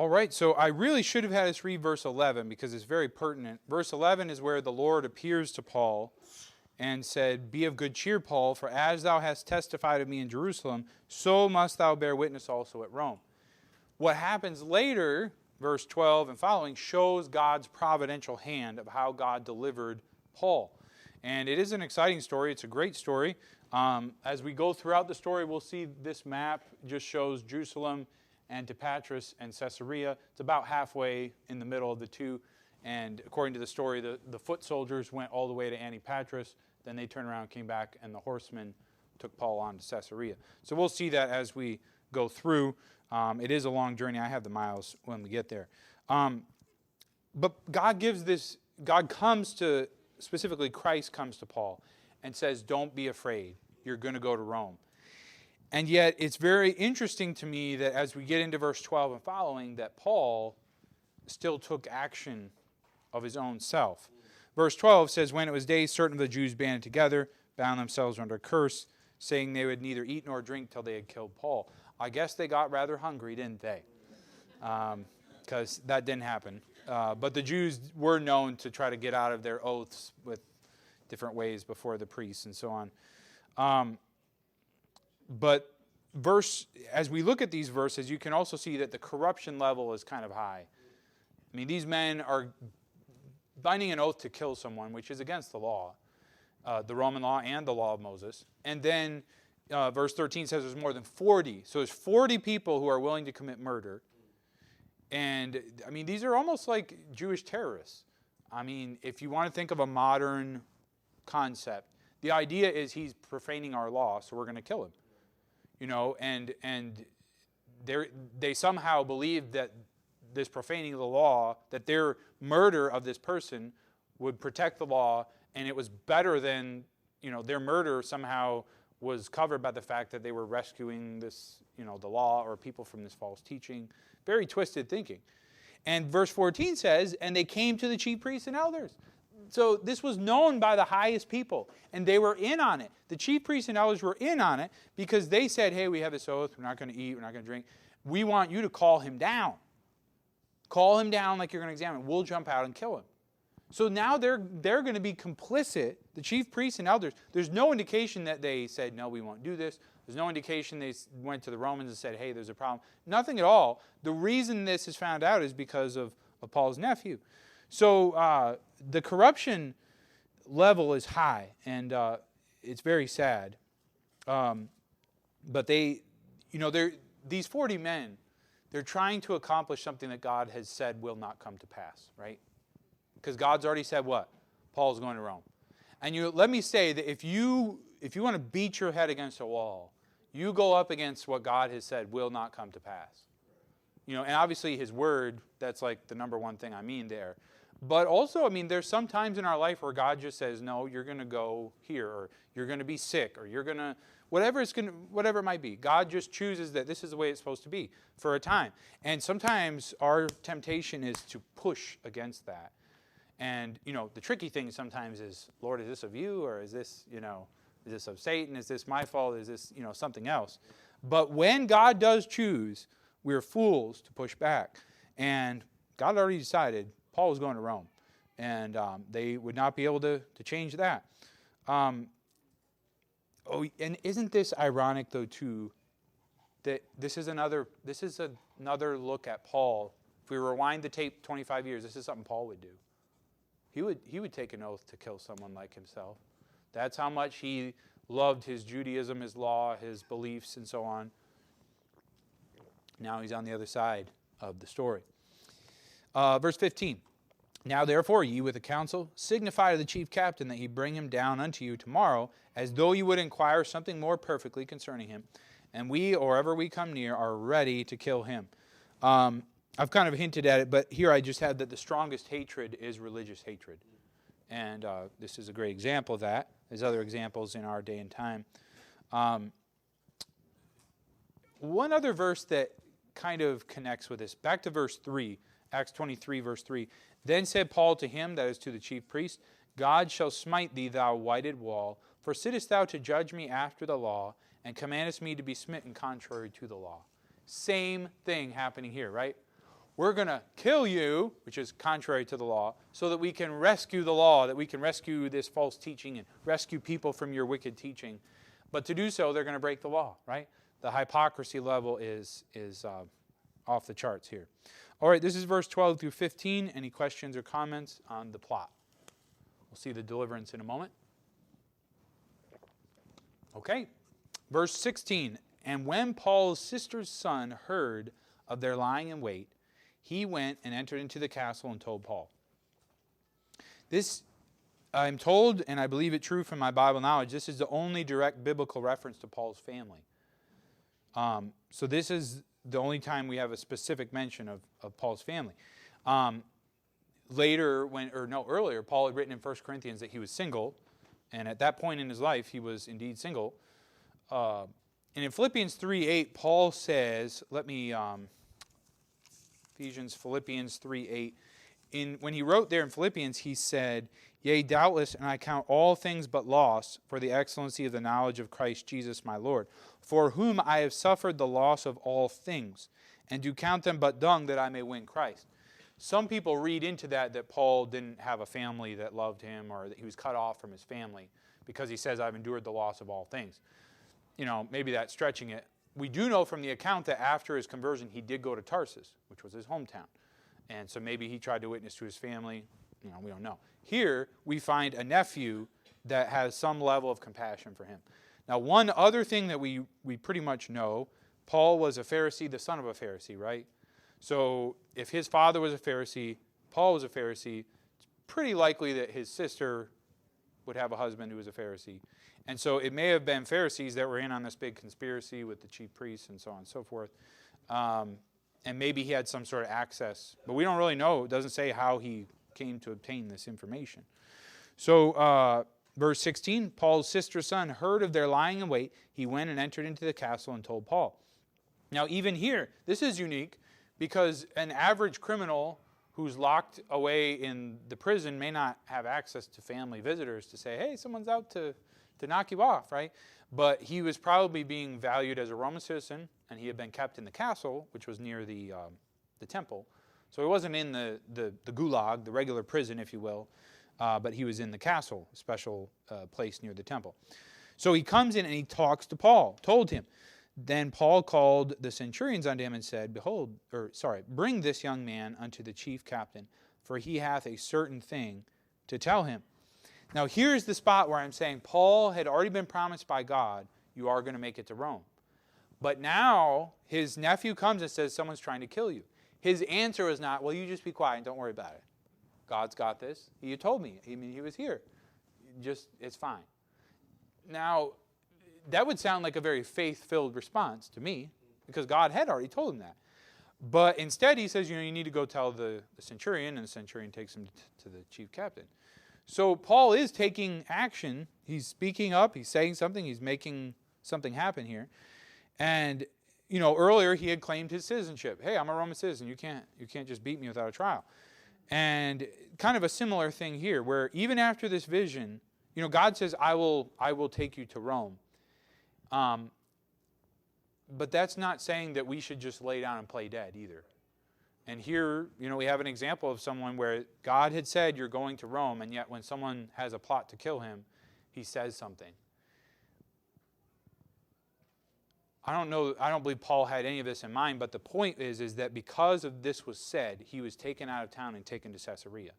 All right, so I really should have had us read verse 11 because it's very pertinent. Verse 11 is where the Lord appears to Paul and said, "Be of good cheer, Paul, for as thou hast testified of me in Jerusalem, so must thou bear witness also at Rome." What happens later, verse 12 and following, shows God's providential hand of how God delivered Paul. And it is an exciting story. It's a great story. As we go throughout the story, we'll see this map just shows Jerusalem, Antipatris, and Caesarea. It's about halfway in the middle of the two. And according to the story, the foot soldiers went all the way to Antipatris. Then they turned around, came back, and the horsemen took Paul on to Caesarea. So we'll see that as we go through. It is a long journey. I have the miles when we get there. But God comes to, specifically Christ comes to Paul and says, don't be afraid. You're going to go to Rome. And yet it's very interesting to me that as we get into verse 12 and following, that Paul still took action of his own self. Verse 12 says, when it was day, certain of the Jews banded together, bound themselves under a curse, saying they would neither eat nor drink till they had killed Paul. I guess they got rather hungry, didn't they? Because that didn't happen. But the Jews were known to try to get out of their oaths with different ways before the priests and so on. But as we look at these verses, you can also see that the corruption level is kind of high. I mean, these men are binding an oath to kill someone, which is against the law, the Roman law and the law of Moses. And then verse 13 says there's more than 40. So there's 40 people who are willing to commit murder. And, I mean, these are almost like Jewish terrorists. I mean, if you want to think of a modern concept, the idea is he's profaning our law, so we're going to kill him. You know, and they somehow believe that this profaning of the law, that their murder of this person would protect the law, and it was better than, you know, their murder somehow was covered by the fact that they were rescuing this, you know, the law or people from this false teaching. Very twisted thinking. And verse 14 says, and they came to the chief priests and elders. So this was known by the highest people, and they were in on it. The chief priests and elders were in on it because they said, hey, we have this oath, we're not going to eat, we're not going to drink. We want you to call him down. Call him down like you're going to examine. We'll jump out and kill him. So now they're going to be complicit, the chief priests and elders. There's no indication that they said, no, we won't do this. There's no indication they went to the Romans and said, hey, there's a problem. Nothing at all. The reason this is found out is because of Paul's nephew. So the corruption level is high, and it's very sad. But these 40 men, they're trying to accomplish something that God has said will not come to pass, right? Because God's already said what? Paul's going to Rome. And let me say that if you want to beat your head against a wall, you go up against what God has said will not come to pass. You know, and obviously his word, that's like the number one thing I mean there. But also, I mean, there's some times in our life where God just says, no, you're going to go here, or you're going to be sick, or you're going to, whatever it might be. God just chooses that this is the way it's supposed to be for a time. And sometimes our temptation is to push against that. And, you know, the tricky thing sometimes is, Lord, is this of you, or is this, you know, is this of Satan? Is this my fault? Is this, you know, something else? But when God does choose, we're fools to push back. And God already decided Paul was going to Rome. And they would not be able to change that. And isn't this ironic, though, too, that this is another look at Paul. If we rewind the tape 25 years, this is something Paul would do. He would take an oath to kill someone like himself. That's how much he loved his Judaism, his law, his beliefs, and so on. Now he's on the other side of the story. Verse 15. Now therefore ye with the council signify to the chief captain that he bring him down unto you tomorrow, as though you would inquire something more perfectly concerning him. And we, or ever we come near, are ready to kill him. I've kind of hinted at it, but here I just had that the strongest hatred is religious hatred. And this is a great example of that. There's other examples in our day and time. One other verse that kind of connects with this. Back to verse 3, Acts 23, verse 3. Then said Paul to him, that is to the chief priest, God shall smite thee, thou whited wall, for sittest thou to judge me after the law, and commandest me to be smitten contrary to the law. Same thing happening here, right? we're going to kill you, which is contrary to the law, so that we can rescue the law, that we can rescue this false teaching and rescue people from your wicked teaching. But to do so, they're going to break the law, right? The hypocrisy level is off the charts here. All right, this is verse 12 through 15. Any questions or comments on the plot? We'll see the deliverance in a moment. Okay, verse 16. And when Paul's sister's son heard of their lying in wait, he went and entered into the castle and told Paul. This, I'm told, and I believe it true from my Bible knowledge, this is the only direct biblical reference to Paul's family. So this is the only time we have a specific mention of Paul's family. Earlier, Paul had written in 1 Corinthians that he was single, and at that point in his life, he was indeed single. And in Philippians 3:8, Paul says, Philippians 3:8, when he wrote there in Philippians, he said, "Yea, doubtless, and I count all things but loss for the excellency of the knowledge of Christ Jesus my Lord, for whom I have suffered the loss of all things, and do count them but dung that I may win Christ." Some people read into that Paul didn't have a family that loved him, or that he was cut off from his family, because he says, "I've endured the loss of all things." Maybe that's stretching it. We do know from the account that after his conversion, he did go to Tarsus, which was his hometown. And so maybe he tried to witness to his family. We don't know. Here, we find a nephew that has some level of compassion for him. Now, one other thing that we pretty much know, Paul was a Pharisee, the son of a Pharisee, right? So if his father was a Pharisee, Paul was a Pharisee, it's pretty likely that his sister would have a husband who was a Pharisee. And so it may have been Pharisees that were in on this big conspiracy with the chief priests and so on and so forth. And maybe he had some sort of access. But we don't really know. It doesn't say how he came to obtain this information. So verse 16, Paul's sister's son heard of their lying in wait. He went and entered into the castle and told Paul. Now even here, this is unique because an average criminal who's locked away in the prison may not have access to family visitors to say, "Hey, someone's out to knock you off," right? But he was probably being valued as a Roman citizen, and he had been kept in the castle, which was near the temple. So he wasn't in the gulag, the regular prison, if you will, but he was in the castle, a special place near the temple. So he comes in and he talks to Paul, told him. Then Paul called the centurions unto him and said, "Bring this young man unto the chief captain, for he hath a certain thing to tell him." Now here's the spot where I'm saying Paul had already been promised by God, you are going to make it to Rome. But now his nephew comes and says, "Someone's trying to kill you." His answer was not, "Well, you just be quiet and don't worry about it. God's got this. You told me. He was here. It's fine." Now, that would sound like a very faith-filled response to me, because God had already told him that. But instead he says, you need to go tell the centurion, and the centurion takes him to the chief captain. So Paul is taking action. He's speaking up. He's saying something. He's making something happen here. And, earlier he had claimed his citizenship. "Hey, I'm a Roman citizen. You can't just beat me without a trial." And kind of a similar thing here, where even after this vision, God says, I will take you to Rome. But that's not saying that we should just lay down and play dead either. And here, we have an example of someone where God had said, "You're going to Rome," and yet when someone has a plot to kill him, he says something. I don't believe Paul had any of this in mind, but the point is that because of this was said, he was taken out of town and taken to Caesarea.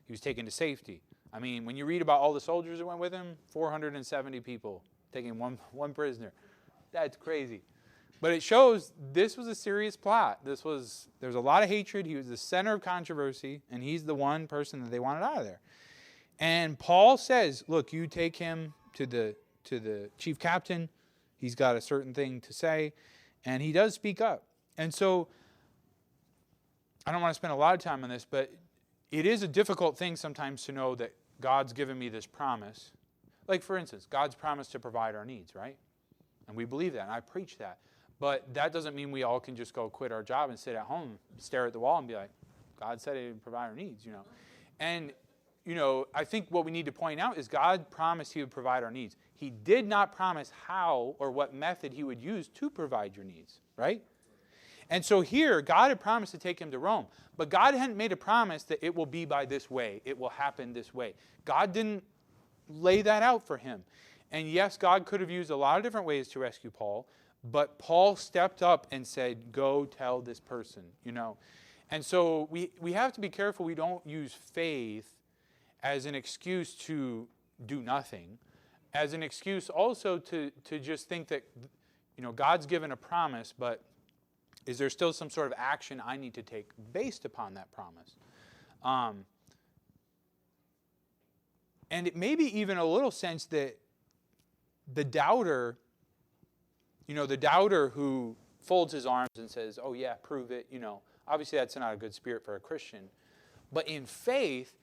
He was taken to safety. I mean, when you read about all the soldiers that went with him, 470 people taking one prisoner. That's crazy. But it shows this was a serious plot. There was a lot of hatred. He was the center of controversy, and he's the one person that they wanted out of there. And Paul says, "Look, you take him to the chief captain. He's got a certain thing to say," and he does speak up. And so I don't want to spend a lot of time on this, but it is a difficult thing sometimes to know that God's given me this promise. Like, for instance, God's promised to provide our needs, right? And we believe that, and I preach that. But that doesn't mean we all can just go quit our job and sit at home, stare at the wall and be like, "God said he would provide our needs," And, I think what we need to point out is God promised he would provide our needs. He did not promise how or what method he would use to provide your needs, right? And so here, God had promised to take him to Rome. But God hadn't made a promise that it will be by this way. It will happen this way. God didn't lay that out for him. And yes, God could have used a lot of different ways to rescue Paul. But Paul stepped up and said, go tell this person, you know. And so we have to be careful we don't use faith as an excuse to do nothing. As an excuse also to just think that, you know, God's given a promise, but is there still some sort of action I need to take based upon that promise? And it may be even a little sense that the doubter, you know, the doubter who folds his arms and says, oh yeah, prove it, you know, obviously that's not a good spirit for a Christian. But in faith,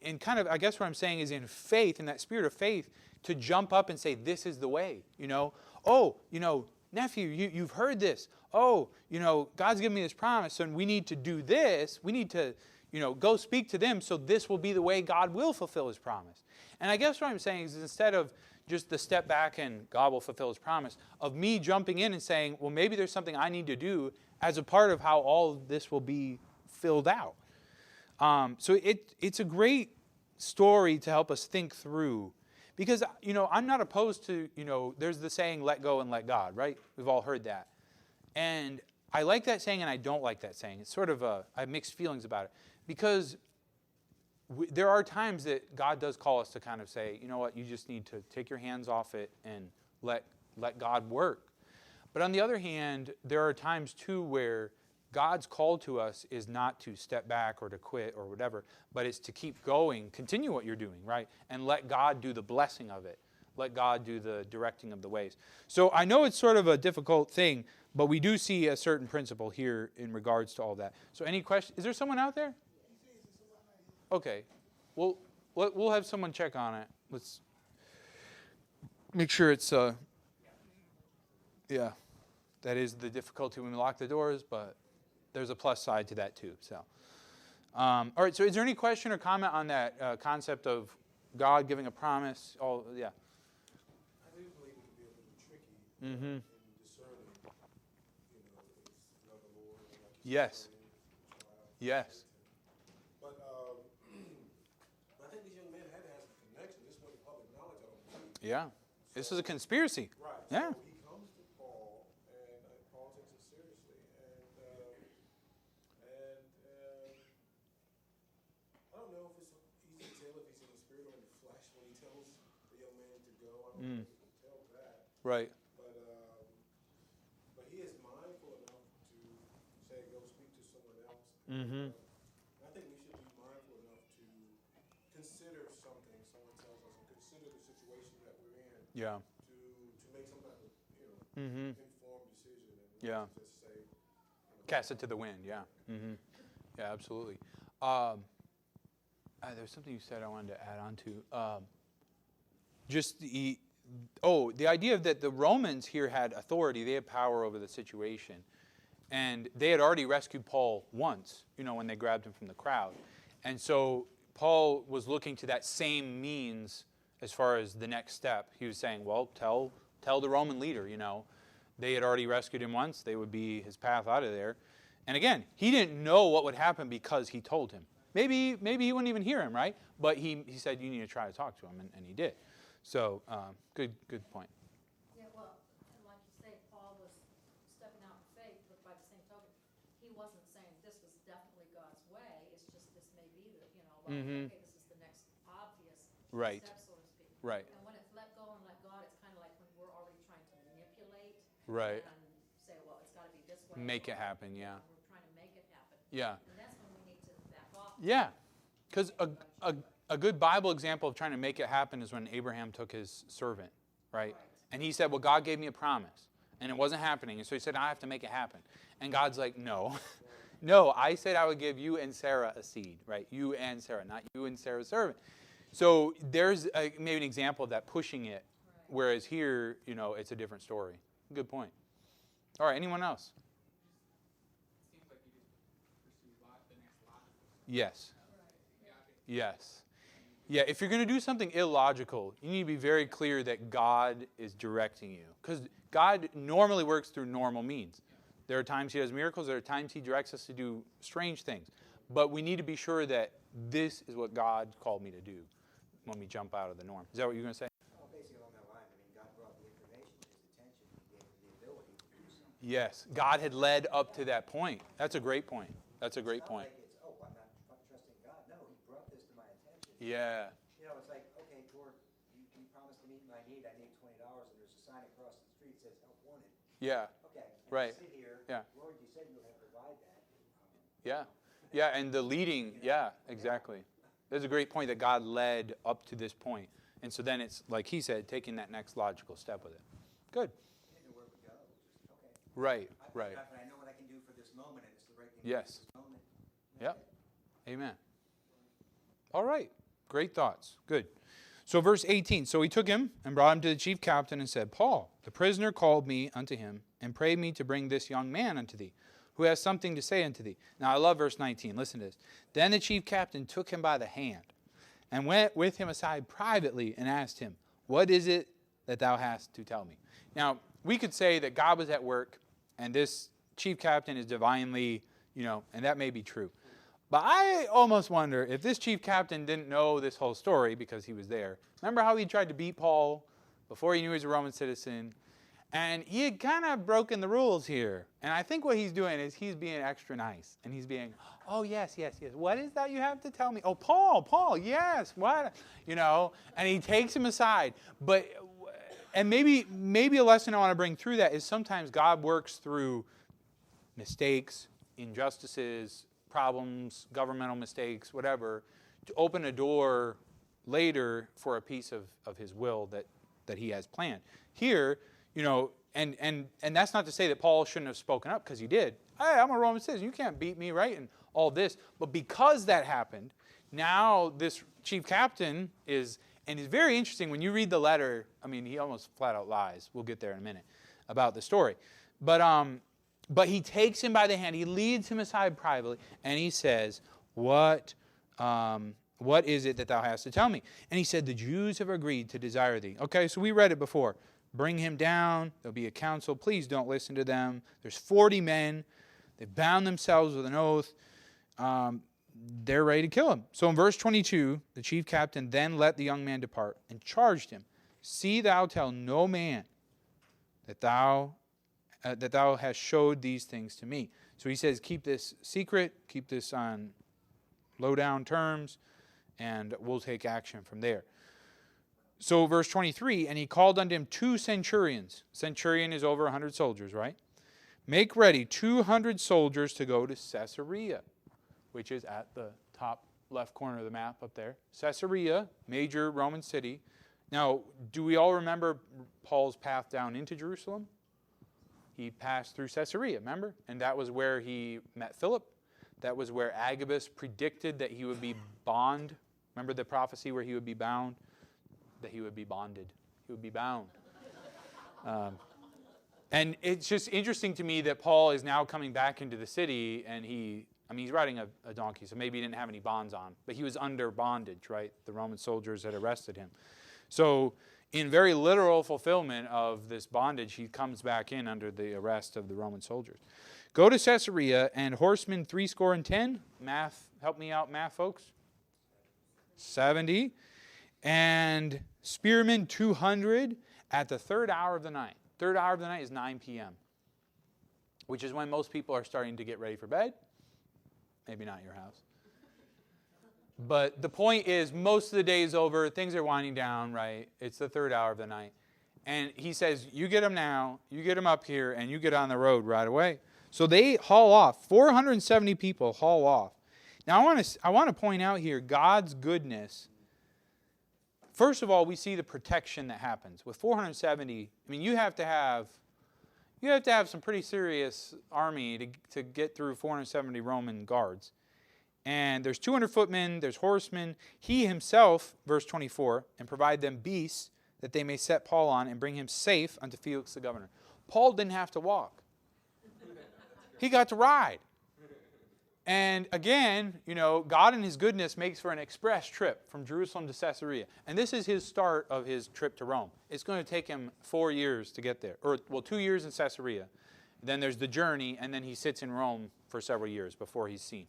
in kind of, I guess what I'm saying is in faith, in that spirit of faith, to jump up and say, this is the way, you know. Oh, you know, nephew, you've heard this. Oh, you know, God's given me this promise, and we need to do this. We need to, you know, go speak to them, so this will be the way God will fulfill his promise. And I guess what I'm saying is instead of just the step back and God will fulfill his promise, of me jumping in and saying, well, maybe there's something I need to do as a part of how all of this will be filled out. So it's a great story to help us think through. Because, you know, I'm not opposed to, you know, there's the saying, let go and let God, right? We've all heard that. And I like that saying and I don't like that saying. It's sort of I have mixed feelings about it. Because there are times that God does call us to kind of say, you know what, you just need to take your hands off it and let God work. But on the other hand, there are times too where God's call to us is not to step back or to quit or whatever, but it's to keep going, continue what you're doing, right? And let God do the blessing of it. Let God do the directing of the ways. So I know it's sort of a difficult thing, but we do see a certain principle here in regards to all that. So any questions? Is there someone out there? Okay. Well, we'll have someone check on it. Let's make sure it's, yeah, that is the difficulty when we lock the doors, but there's a plus side to that too. So, all right. So, is there any question or comment on that concept of God giving a promise? Oh, yeah. I do believe it can be a little tricky in discerning, you know, it's not the Lord. Like Yes. Yes. But I think these young men had to have some connection. This wasn't public knowledge, I don't believe. Yeah. This is a conspiracy. Right. Yeah. So he comes to Paul, and Paul takes it seriously. And I don't know if it's easy to tell if he's in the spirit or in the flesh when he tells the young man to go. I don't know if he can tell that. Right. But he is mindful enough to say, go speak to someone else. Mm-hmm. I think we should be mindful enough to consider something someone tells us, and consider the situation that we're in. Yeah. To make some type of, you know, informed decision. And Yeah. Just say, you know, Cast it to the wind. Yeah. Yeah, absolutely. There's something you said I wanted to add on to. Just the idea that the Romans here had authority, they had power over the situation. And they had already rescued Paul once, you know, when they grabbed him from the crowd. And so Paul was looking to that same means as far as the next step. He was saying, well, tell the Roman leader, you know, they had already rescued him once. They would be his path out of there. And again, he didn't know what would happen because he told him. Maybe he wouldn't even hear him, right? But he said, you need to try to talk to him, and he did. So, good point. Yeah, well, and like you say, Paul was stepping out in faith, but by the same token, he wasn't saying this was definitely God's way. It's just this may be the, you know, like, okay, this is the next obvious Right. step, so to speak. Right. And when it's let go and let God, it's kind of like when we're already trying to manipulate Right. and say, well, it's got to be this way. Make it or- happen, yeah. and we're trying to make it happen. Yeah. And that's when we need to back off. Yeah. Because a good Bible example of trying to make it happen is when Abraham took his servant, right? And he said, well, God gave me a promise. And it wasn't happening. And so he said, I have to make it happen. And God's like, no. No, I said I would give you and Sarah a seed, right? You and Sarah, not you and Sarah's servant. So there's maybe an example of that pushing it, whereas here, you know, it's a different story. Good point. All right, anyone else? Seems like you just pursue the next logical. Yes. Yes. Yeah, if you're going to do something illogical, you need to be very clear that God is directing you. Because God normally works through normal means. There are times he does miracles. There are times he directs us to do strange things. But we need to be sure that this is what God called me to do when we jump out of the norm. Is that what you're going to say? Well, basically along that line, I mean, God brought the information to his attention. He gave him the ability to do something. Yes. God had led up to that point. That's a great point. That's a great It's not point. like it's, oh, I'm not trusting God. No, he brought this to my attention. Yeah. You know, it's like, okay, Gord, you promised to meet my need. I need $20, and there's a sign across the street that says help wanted. Yeah. Okay. And Right. I sit here. Yeah. Lord, you said you were going to provide that. Yeah. Yeah, and the leading, yeah, exactly. There's a great point that God led up to this point. And so then it's, like he said, taking that next logical step with it. Good. I didn't know where we go. Just, okay. Right, I right. I know what I can do for this moment, and it's the right thing Yes. for this moment. Yep. Amen. All right. Great thoughts. Good. So verse 18. So he took him and brought him to the chief captain and said, Paul, the prisoner called me unto him and prayed me to bring this young man unto thee, who has something to say unto thee. Now I love verse 19. Listen to this. Then the chief captain took him by the hand and went with him aside privately and asked him, what is it that thou hast to tell me? Now, we could say that God was at work and this chief captain is divinely, and that may be true. But I almost wonder if this chief captain didn't know this whole story because he was there. Remember how he tried to beat Paul before he knew he was a Roman citizen? And he had kind of broken the rules here. And I think what he's doing is he's being extra nice. And he's being, oh, yes. What is that you have to tell me? Oh, Paul, yes, what? And he takes him aside. And maybe a lesson I want to bring through that is sometimes God works through mistakes, injustices, problems, governmental mistakes, whatever, to open a door later for a piece of his will that he has planned. Here, and that's not to say that Paul shouldn't have spoken up, because he did. Hey, I'm a Roman citizen. You can't beat me, right? And all this. But because that happened, now this chief captain is, and it's very interesting when you read the letter. I mean, he almost flat out lies. We'll get there in a minute about the story. But he takes him by the hand. He leads him aside privately, and he says, what is it that thou hast to tell me? And he said, the Jews have agreed to desire thee. Okay, so we read it before. Bring him down. There'll be a council. Please don't listen to them. There's 40 men. They've bound themselves with an oath. They're ready to kill him. So in verse 22, the chief captain then let the young man depart and charged him, see thou tell no man that thou hast showed these things to me. So he says, keep this secret, keep this on low-down terms, and we'll take action from there. So verse 23, and he called unto him 2 centurions. Centurion is over 100 soldiers, right? Make ready 200 soldiers to go to Caesarea, which is at the top left corner of the map up there. Caesarea, major Roman city. Now, do we all remember Paul's path down into Jerusalem? He passed through Caesarea, remember? And that was where he met Philip. That was where Agabus predicted that he would be bound. Remember the prophecy where he would be bound? That he would be bonded. He would be bound. And it's just interesting to me that Paul is now coming back into the city, and he's riding a donkey, so maybe he didn't have any bonds on. But he was under bondage, right? The Roman soldiers had arrested him. So in very literal fulfillment of this bondage, he comes back in under the arrest of the Roman soldiers. Go to Caesarea, and horsemen 70. Math, help me out, math folks. 70. And spearmen 200 at the third hour of the night. Third hour of the night is 9 p.m., which is when most people are starting to get ready for bed. Maybe not your house. But the point is, most of the day is over. Things are winding down, right? It's the third hour of the night. And he says, you get them now, you get them up here, and you get on the road right away. So they haul off. 470 people haul off. Now, I want to point out here God's goodness. First of all, we see the protection that happens. With 470, you have to have some pretty serious army to get through 470 Roman guards. And there's 200 footmen, there's horsemen. He himself, verse 24, and provide them beasts that they may set Paul on and bring him safe unto Felix the governor. Paul didn't have to walk. He got to ride. And again, God in his goodness makes for an express trip from Jerusalem to Caesarea. And this is his start of his trip to Rome. It's going to take him 4 years to get there. 2 years in Caesarea. Then there's the journey, and then he sits in Rome for several years before he's seen.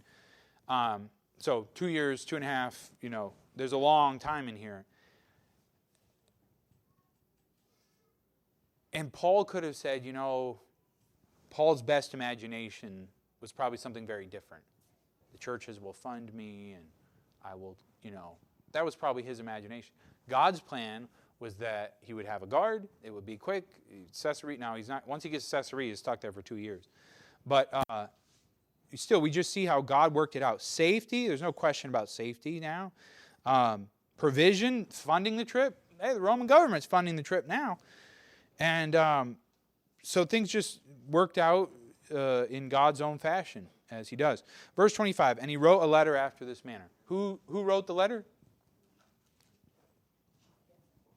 So 2 years, 2.5, there's a long time in here. And Paul could have said, Paul's best imagination was probably something very different. The churches will fund me, and I will, that was probably his imagination. God's plan was that he would have a guard, it would be quick. Caesarea, now he's not, once he gets to Caesarea, he's stuck there for 2 years. But still, we just see how God worked it out. Safety, there's no question about safety now. Provision, funding the trip. Hey, the Roman government's funding the trip now. And so things just worked out in God's own fashion, as he does. Verse 25, and he wrote a letter after this manner. Who wrote the letter?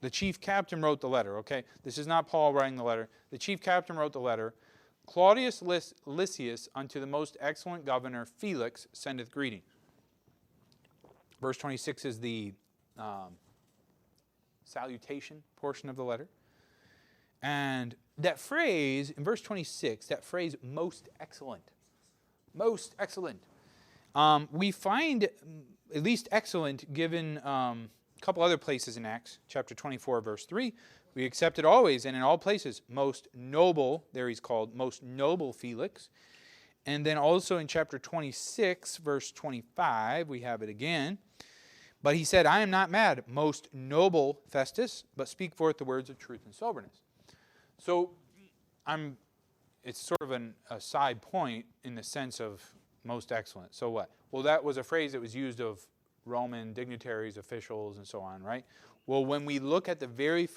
The chief captain wrote the letter, okay? This is not Paul writing the letter. The chief captain wrote the letter. Claudius Lysias unto the most excellent governor Felix sendeth greeting. Verse 26 is the salutation portion of the letter. And that phrase, in verse 26, that phrase, most excellent. Most excellent. We find at least excellent given a couple other places in Acts, chapter 24, verse 3. We accept it always and in all places. Most noble, there he's called, most noble Felix. And then also in chapter 26, verse 25, we have it again. But he said, I am not mad, most noble Festus, but speak forth the words of truth and soberness. So it's sort of a side point in the sense of most excellent. So what? Well, that was a phrase that was used of Roman dignitaries, officials, and so on, right? Well, when we look at the very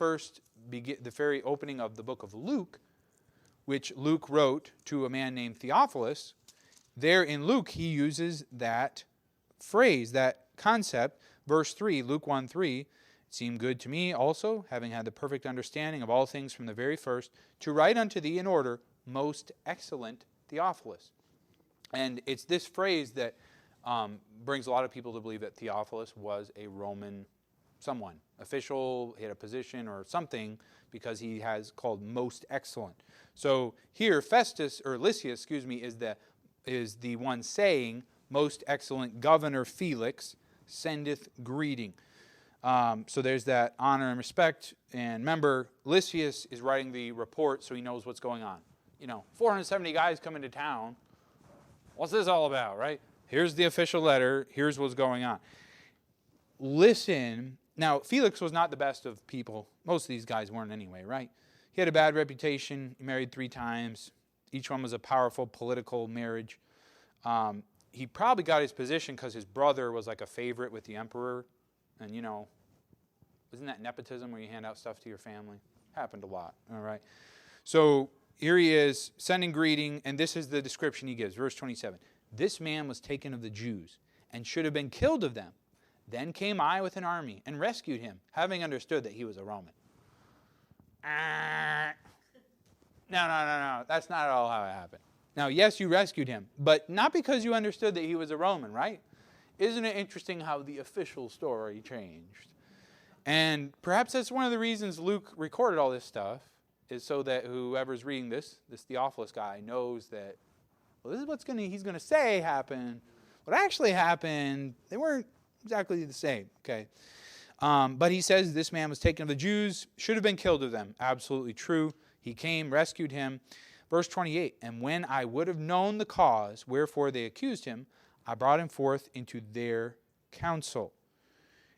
opening of the book of Luke, which Luke wrote to a man named Theophilus, there in Luke he uses that phrase, that concept. Verse 3, Luke 1:3, it seemed good to me also, having had the perfect understanding of all things from the very first, to write unto thee in order, most excellent Theophilus. And it's this phrase that brings a lot of people to believe that Theophilus was a Roman someone, official, he had a position or something, because he has called most excellent. So here, Festus, or Lysias, is the one saying, most excellent governor Felix sendeth greeting. So there's that honor and respect. And remember, Lysias is writing the report so he knows what's going on. 470 guys come into town. What's this all about, right? Here's the official letter. Here's what's going on. Listen. Now, Felix was not the best of people. Most of these guys weren't anyway, right? He had a bad reputation. He married 3 times. Each one was a powerful political marriage. He probably got his position because his brother was like a favorite with the emperor. And, isn't that nepotism where you hand out stuff to your family? Happened a lot, all right? So here he is sending greeting, and this is the description he gives. Verse 27, this man was taken of the Jews and should have been killed of them. Then came I with an army and rescued him, having understood that he was a Roman. No. That's not at all how it happened. Now, yes, you rescued him, but not because you understood that he was a Roman, right? Isn't it interesting how the official story changed? And perhaps that's one of the reasons Luke recorded all this stuff, is so that whoever's reading this Theophilus guy, knows that, well, this is what he's going to say happened. What actually happened, they weren't exactly the same, okay? But he says this man was taken of the Jews, should have been killed of them. Absolutely true. He came, rescued him. Verse 28, and when I would have known the cause wherefore they accused him, I brought him forth into their council.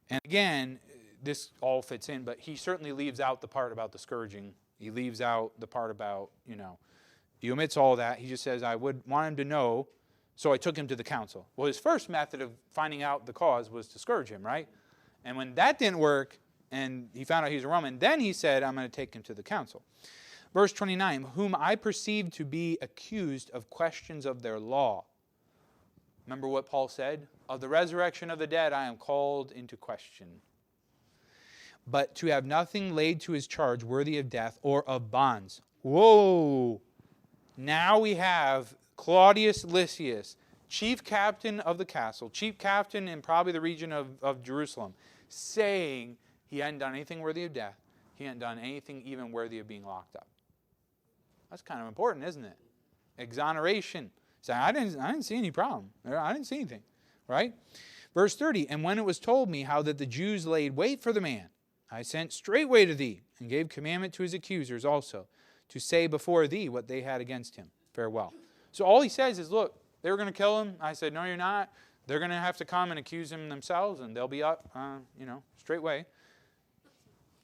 And again, this all fits in, but he certainly leaves out the part about the scourging. He leaves out the part about, he omits all that. He just says, I would want him to know, so I took him to the council. Well, his first method of finding out the cause was to scourge him, right? And when that didn't work, and he found out he was a Roman, then he said, I'm going to take him to the council. Verse 29, whom I perceived to be accused of questions of their law. Remember what Paul said? Of the resurrection of the dead I am called into question. But to have nothing laid to his charge worthy of death or of bonds. Whoa! Now we have Claudius Lysias, chief captain of the castle, chief captain in probably the region of Jerusalem, saying he hadn't done anything worthy of death. He hadn't done anything even worthy of being locked up. That's kind of important, isn't it? exoneration. So I didn't see any problem. I didn't see anything, right? Verse 30, and when it was told me how that the Jews laid wait for the man, I sent straightway to thee, and gave commandment to his accusers also, to say before thee what they had against him. Farewell. So all he says is, look, they were going to kill him. I said, no, you're not. They're going to have to come and accuse him themselves, and they'll be up, straightway.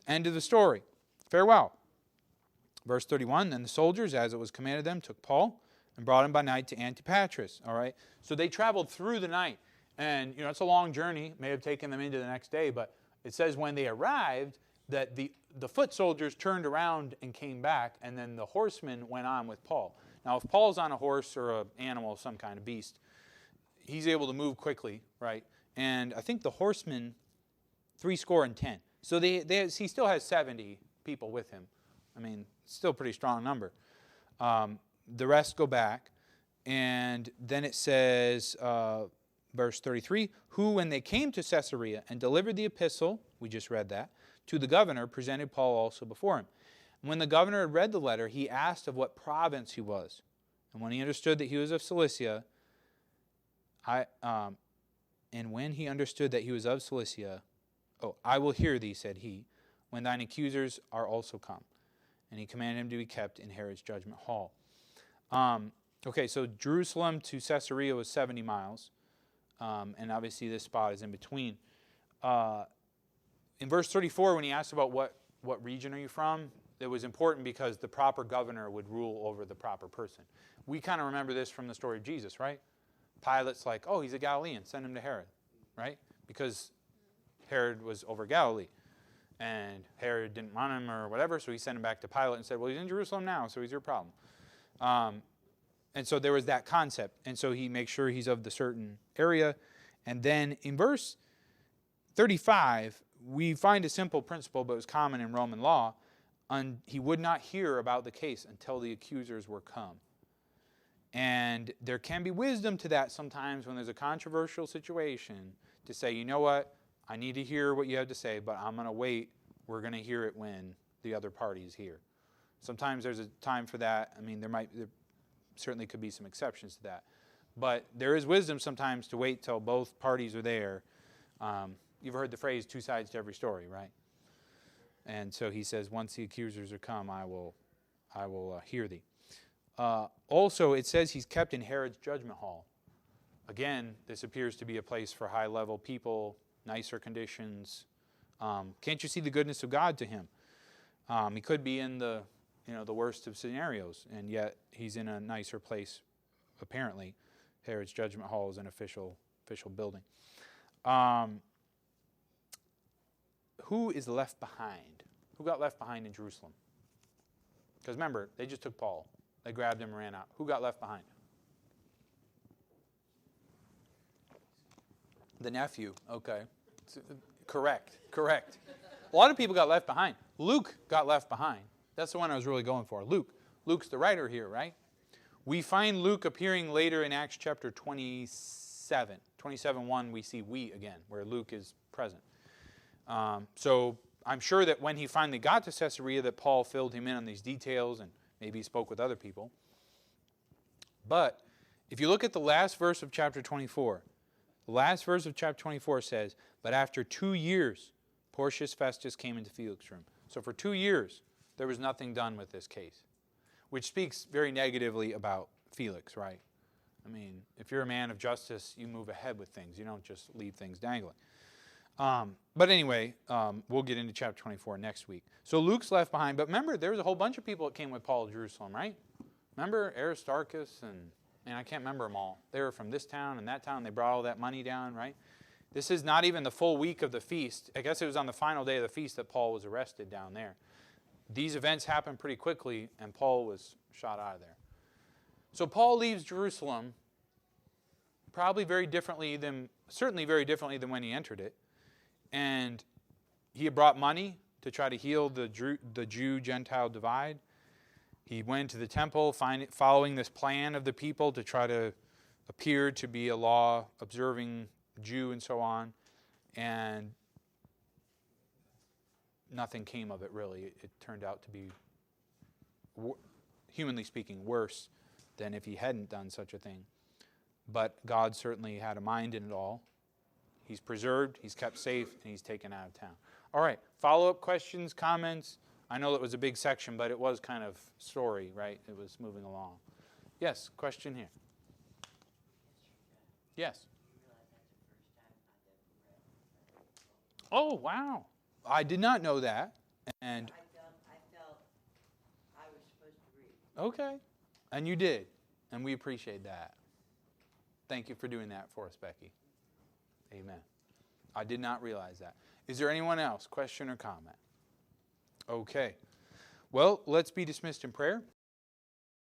End of the story. Farewell. Verse 31, then the soldiers, as it was commanded them, took Paul and brought him by night to Antipatris. All right. So they traveled through the night. And, it's a long journey. May have taken them into the next day. But it says when they arrived that the foot soldiers turned around and came back. And then the horsemen went on with Paul. Now, if Paul's on a horse or an animal, some kind of beast, he's able to move quickly, right? And I think the horsemen, 70. So he still has 70 people with him. I mean, still a pretty strong number. The rest go back. And then it says, verse 33, who, when they came to Caesarea and delivered the epistle, we just read that, to the governor, presented Paul also before him. And when the governor had read the letter, he asked of what province he was. And when he understood that he was of Cilicia, I will hear thee, said he, when thine accusers are also come. And he commanded him to be kept in Herod's judgment hall. Okay, so Jerusalem to Caesarea was 70 miles. And obviously this spot is in between. In verse 34, when he asked about what region are you from, it was important because the proper governor would rule over the proper person. We kind of remember this from the story of Jesus, right? Pilate's like, oh, he's a Galilean, send him to Herod, right? Because Herod was over Galilee. And Herod didn't want him or whatever, so he sent him back to Pilate and said, well, he's in Jerusalem now, so he's your problem. And so there was that concept. And so he makes sure he's of the certain area. And then in verse 35, we find a simple principle, but it was common in Roman law. He would not hear about the case until the accusers were come. And there can be wisdom to that sometimes when there's a controversial situation to say, you know what, I need to hear what you have to say, but I'm going to wait. We're going to hear it when the other party is here. Sometimes there's a time for that. I mean, there certainly could be some exceptions to that. But there is wisdom sometimes to wait till both parties are there. You've heard the phrase, two sides to every story, right? And so he says, once the accusers are come, I will hear thee. Also, it says he's kept in Herod's judgment hall. Again, this appears to be a place for high-level people, nicer conditions. Can't you see the goodness of God to him? He could be in the worst of scenarios, and yet he's in a nicer place, apparently. Herod's judgment hall is an official building. Who is left behind? Who got left behind in Jerusalem? Because remember, they just took Paul. They grabbed him and ran out. Who got left behind? The nephew. Okay. Correct. A lot of people got left behind. Luke got left behind. That's the one I was really going for. Luke's the writer here, right? We find Luke appearing later in Acts chapter 27. 27:1, we see we again, where Luke is present. So I'm sure that when he finally got to Caesarea that Paul filled him in on these details and maybe he spoke with other people. But if you look at the last verse of chapter 24, the last verse of chapter 24 says, but after 2 years, Porcius Festus came into Felix's room. So for 2 years, there was nothing done with this case, which speaks very negatively about Felix, right? I mean, if you're a man of justice, you move ahead with things. You don't just leave things dangling. But anyway, we'll get into chapter 24 next week. So Luke's left behind. But remember, there was a whole bunch of people that came with Paul to Jerusalem, right? Remember Aristarchus and I can't remember them all. They were from this town and that town. They brought all that money down, right? This is not even the full week of the feast. I guess it was on the final day of the feast that Paul was arrested down there. These events happened pretty quickly, and Paul was shot out of there. So Paul leaves Jerusalem probably certainly very differently than when he entered it. And he had brought money to try to heal the Jew-Gentile divide. He went to the temple following this plan of the people to try to appear to be a law-observing Jew and so on. And nothing came of it, really. It turned out to be, humanly speaking, worse than if he hadn't done such a thing. But God certainly had a mind in it all. He's preserved, he's kept safe, and he's taken out of town. All right, follow-up questions, comments? I know it was a big section, but it was kind of story, right? It was moving along. Yes, question here. Yes. Oh, wow. I did not know that. And I felt I was supposed to read. okay. And you did. And we appreciate that. Thank you for doing that for us, Becky. Amen. I did not realize that. Is there anyone else? Question or comment? Okay. Well, let's be dismissed in prayer.